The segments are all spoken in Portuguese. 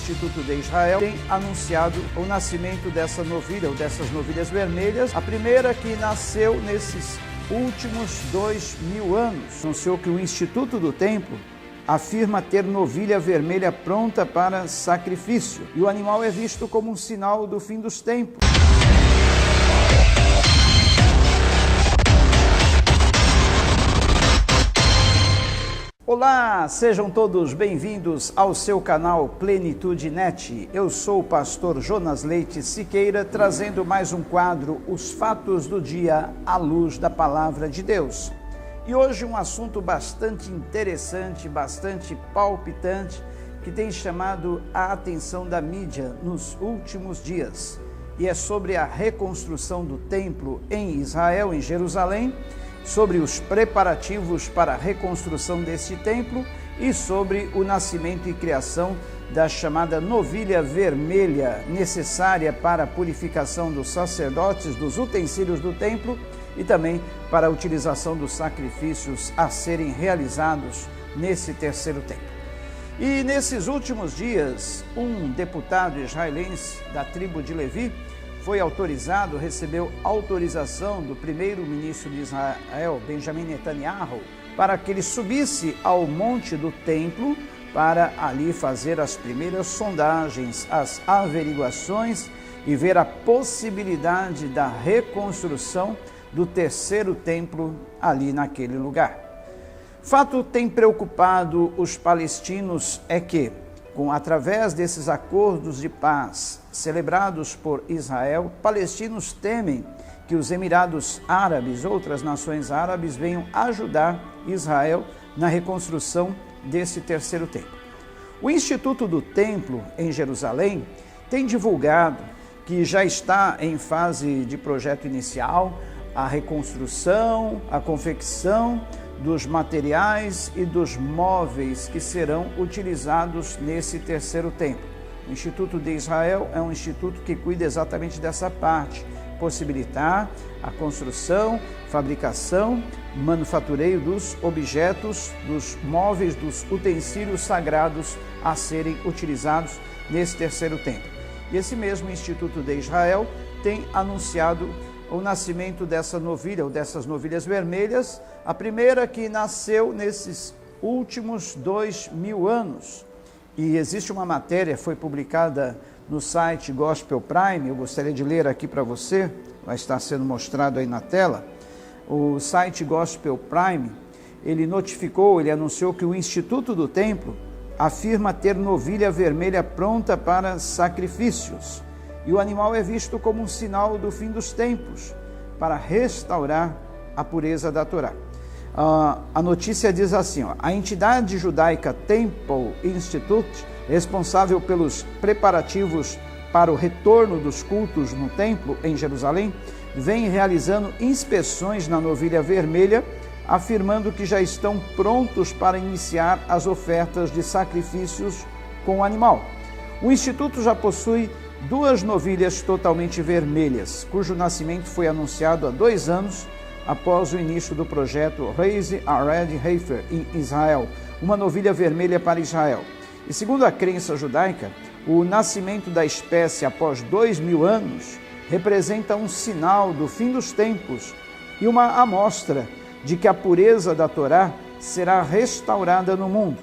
Instituto de Israel tem anunciado o nascimento dessa novilha, ou dessas novilhas vermelhas, a primeira que nasceu nesses últimos 2000 anos. Anunciou que o Instituto do Templo afirma ter novilha vermelha pronta para sacrifício, e o animal é visto como um sinal do fim dos tempos. Olá, sejam todos bem-vindos ao seu canal Plenitude Net. Eu sou o pastor Jonas Leite Siqueira, trazendo mais um quadro, Os Fatos do Dia à luz da Palavra de Deus. E hoje um assunto bastante interessante, bastante palpitante, que tem chamado a atenção da mídia nos últimos dias. E é sobre a reconstrução do templo em Israel, em Jerusalém, sobre os preparativos para a reconstrução deste templo e sobre o nascimento e criação da chamada novilha vermelha, necessária para a purificação dos sacerdotes, dos utensílios do templo e também para a utilização dos sacrifícios a serem realizados nesse terceiro templo. E nesses últimos dias, um deputado israelense da tribo de Levi recebeu autorização do primeiro-ministro de Israel, Benjamin Netanyahu, para que ele subisse ao monte do templo para ali fazer as primeiras sondagens, as averiguações e ver a possibilidade da reconstrução do terceiro templo ali naquele lugar. Fato tem preocupado os palestinos é que, através desses acordos de paz celebrados por Israel, palestinos temem que os Emirados Árabes, outras nações árabes, venham ajudar Israel na reconstrução desse terceiro templo. O Instituto do Templo em Jerusalém tem divulgado que já está em fase de projeto inicial a reconstrução, a confecção dos materiais e dos móveis que serão utilizados nesse terceiro templo. O Instituto de Israel é um instituto que cuida exatamente dessa parte, possibilitar a construção, fabricação, manufatureio dos objetos, dos móveis, dos utensílios sagrados a serem utilizados nesse terceiro templo. E esse mesmo Instituto de Israel tem anunciado o nascimento dessa novilha, ou dessas novilhas vermelhas, a primeira que nasceu nesses últimos 2000 anos. E existe uma matéria, foi publicada no site Gospel Prime, eu gostaria de ler aqui para você, vai estar sendo mostrado aí na tela. O site Gospel Prime, ele anunciou que o Instituto do Templo afirma ter novilha vermelha pronta para sacrifícios. E o animal é visto como um sinal do fim dos tempos, para restaurar a pureza da Torá. A notícia diz assim, a entidade judaica Temple Institute, responsável pelos preparativos para o retorno dos cultos no templo em Jerusalém, vem realizando inspeções na novilha vermelha, afirmando que já estão prontos para iniciar as ofertas de sacrifícios com o animal. O Instituto já possui 2 novilhas totalmente vermelhas, cujo nascimento foi anunciado há 2 anos após o início do projeto Raise a Red Heifer em Israel, uma novilha vermelha para Israel. E segundo a crença judaica, o nascimento da espécie após 2000 anos representa um sinal do fim dos tempos e uma amostra de que a pureza da Torá será restaurada no mundo.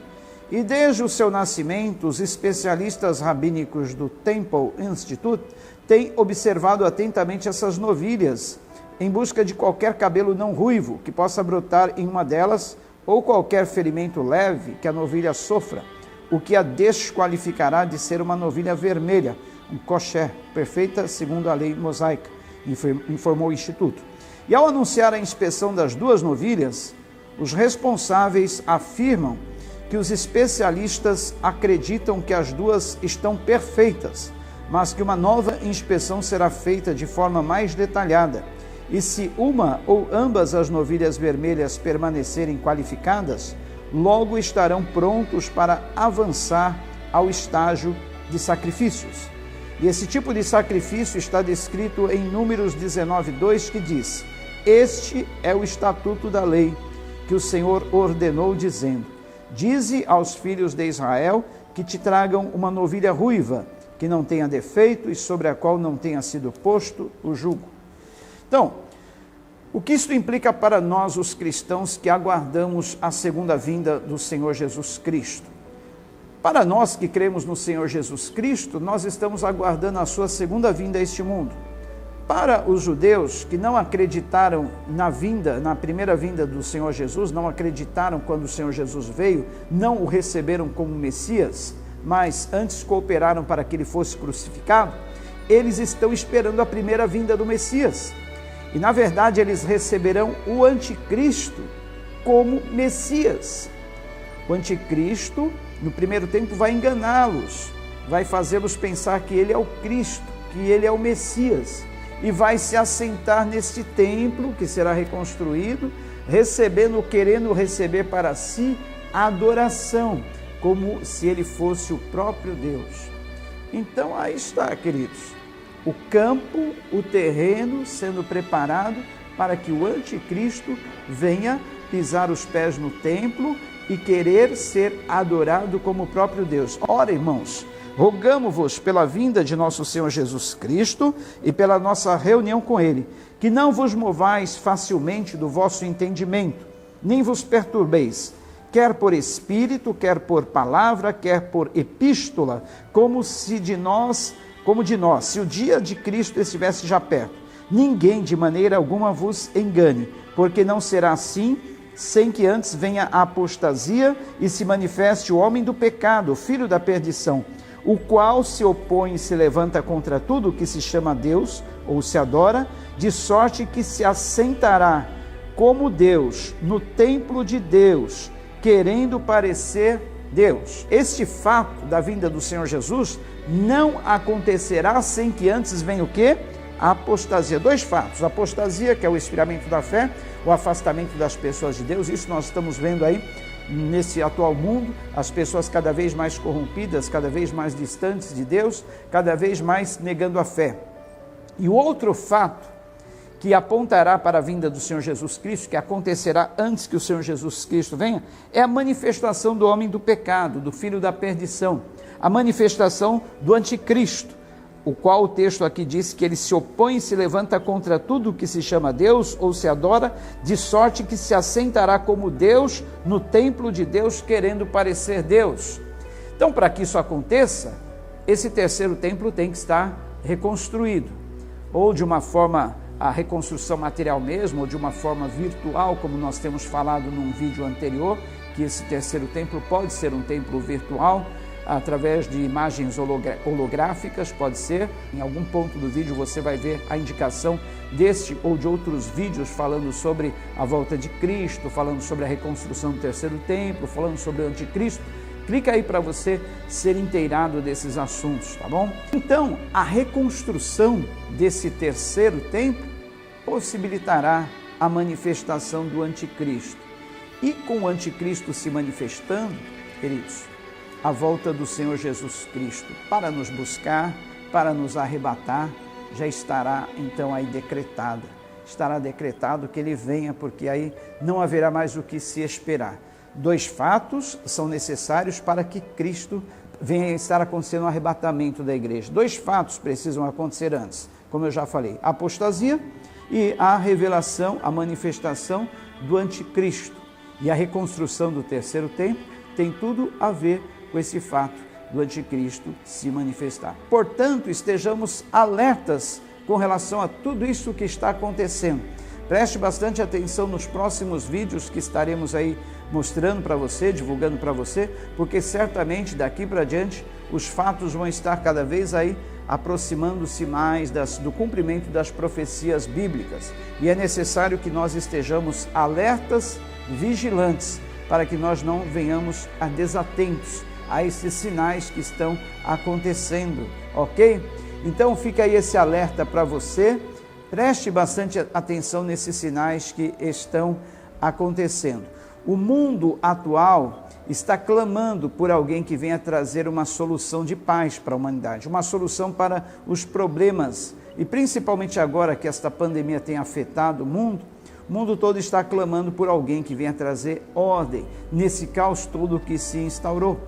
E desde o seu nascimento, os especialistas rabínicos do Temple Institute têm observado atentamente essas novilhas, em busca de qualquer cabelo não ruivo que possa brotar em uma delas, ou qualquer ferimento leve que a novilha sofra, o que a desqualificará de ser uma novilha vermelha, um kosher, perfeita segundo a lei mosaica, informou o Instituto. E ao anunciar a inspeção das 2 novilhas, os responsáveis afirmam que os especialistas acreditam que as 2 estão perfeitas, mas que uma nova inspeção será feita de forma mais detalhada. E se uma ou ambas as novilhas vermelhas permanecerem qualificadas, logo estarão prontos para avançar ao estágio de sacrifícios. E esse tipo de sacrifício está descrito em Números 19:2, que diz: Este é o estatuto da lei que o Senhor ordenou, dizendo: Dize aos filhos de Israel que te tragam uma novilha ruiva, que não tenha defeito e sobre a qual não tenha sido posto o jugo. Então, o que isso implica para nós, os cristãos, que aguardamos a segunda vinda do Senhor Jesus Cristo? Para nós que cremos no Senhor Jesus Cristo, nós estamos aguardando a sua segunda vinda a este mundo. Para os judeus que não acreditaram na primeira vinda do Senhor Jesus, não acreditaram quando o Senhor Jesus veio, não o receberam como Messias, mas antes cooperaram para que ele fosse crucificado, eles estão esperando a primeira vinda do Messias. E na verdade eles receberão o anticristo como Messias. O anticristo, no primeiro tempo, vai enganá-los, vai fazê-los pensar que ele é o Cristo, que ele é o Messias, e vai se assentar neste templo que será reconstruído, querendo receber para si a adoração, como se ele fosse o próprio Deus. Então aí está, queridos, o campo, o terreno sendo preparado para que o anticristo venha pisar os pés no templo e querer ser adorado como o próprio Deus. Ora, irmãos, rogamo-vos pela vinda de nosso Senhor Jesus Cristo e pela nossa reunião com Ele, que não vos movais facilmente do vosso entendimento, nem vos perturbeis, quer por espírito, quer por palavra, quer por epístola, como de nós, se o dia de Cristo estivesse já perto. Ninguém de maneira alguma vos engane, porque não será assim, sem que antes venha a apostasia e se manifeste o homem do pecado, o filho da perdição, o qual se opõe e se levanta contra tudo o que se chama Deus ou se adora, de sorte que se assentará como Deus no templo de Deus, querendo parecer Deus. Este fato da vinda do Senhor Jesus não acontecerá sem que antes venha o quê? A apostasia. Dois fatos: a apostasia, que é o esfriamento da fé, o afastamento das pessoas de Deus. Isso nós estamos vendo aí nesse atual mundo, as pessoas cada vez mais corrompidas, cada vez mais distantes de Deus, cada vez mais negando a fé. E o outro fato que apontará para a vinda do Senhor Jesus Cristo, que acontecerá antes que o Senhor Jesus Cristo venha, é a manifestação do homem do pecado, do filho da perdição, a manifestação do anticristo, o qual o texto aqui diz que ele se opõe e se levanta contra tudo o que se chama Deus ou se adora, de sorte que se assentará como Deus no templo de Deus, querendo parecer Deus. Então, para que isso aconteça, esse terceiro templo tem que estar reconstruído, ou de uma forma, a reconstrução material mesmo, ou de uma forma virtual, como nós temos falado num vídeo anterior, que esse terceiro templo pode ser um templo virtual, através de imagens holográficas, pode ser. Em algum ponto do vídeo você vai ver a indicação deste ou de outros vídeos falando sobre a volta de Cristo, falando sobre a reconstrução do terceiro templo, falando sobre o anticristo. Clica aí para você ser inteirado desses assuntos, tá bom? Então, a reconstrução desse terceiro templo possibilitará a manifestação do anticristo. E com o anticristo se manifestando, queridos, a volta do Senhor Jesus Cristo para nos buscar, para nos arrebatar, já estará então aí decretada. Estará decretado que ele venha, porque aí não haverá mais o que se esperar. Dois fatos são necessários para que Cristo venha estar acontecendo o arrebatamento da igreja. Dois fatos precisam acontecer antes, como eu já falei: a apostasia e a revelação, a manifestação do anticristo. E a reconstrução do terceiro templo tem tudo a ver com esse fato do anticristo se manifestar. Portanto, estejamos alertas com relação a tudo isso que está acontecendo. Preste bastante atenção nos próximos vídeos que estaremos aí mostrando para você, divulgando para você, porque certamente daqui para diante os fatos vão estar cada vez aí aproximando-se mais do cumprimento das profecias bíblicas. E é necessário que nós estejamos alertas, vigilantes, para que nós não venhamos a desatentos a esses sinais que estão acontecendo, ok? Então fica aí esse alerta para você, preste bastante atenção nesses sinais que estão acontecendo. O mundo atual está clamando por alguém que venha trazer uma solução de paz para a humanidade, uma solução para os problemas, e principalmente agora que esta pandemia tem afetado o mundo todo está clamando por alguém que venha trazer ordem nesse caos todo que se instaurou.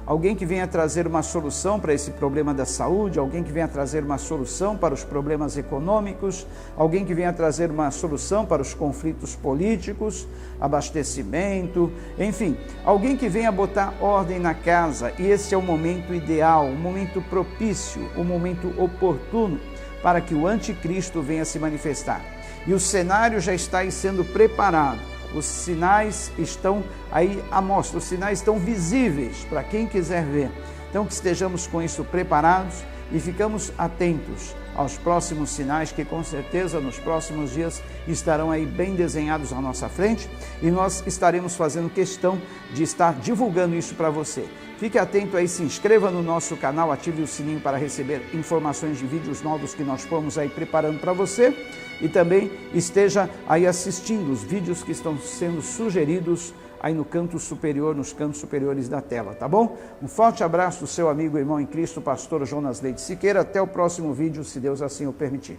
alguém que venha trazer uma solução para esse problema da saúde, alguém que venha trazer uma solução para os problemas econômicos, alguém que venha trazer uma solução para os conflitos políticos, abastecimento, enfim, alguém que venha botar ordem na casa. E esse é o momento ideal, o momento propício, o momento oportuno para que o anticristo venha se manifestar. E o cenário já está aí sendo preparado. Os sinais estão aí à mostra, os sinais estão visíveis para quem quiser ver. Então que estejamos com isso preparados e ficamos atentos aos próximos sinais que com certeza nos próximos dias estarão aí bem desenhados à nossa frente e nós estaremos fazendo questão de estar divulgando isso para você. Fique atento aí, se inscreva no nosso canal, ative o sininho para receber informações de vídeos novos que nós fomos aí preparando para você e também esteja aí assistindo os vídeos que estão sendo sugeridos aí no canto superior, nos cantos superiores da tela, tá bom? Um forte abraço do seu amigo e irmão em Cristo, pastor Jonas Leite Siqueira. Até o próximo vídeo, se Deus assim o permitir.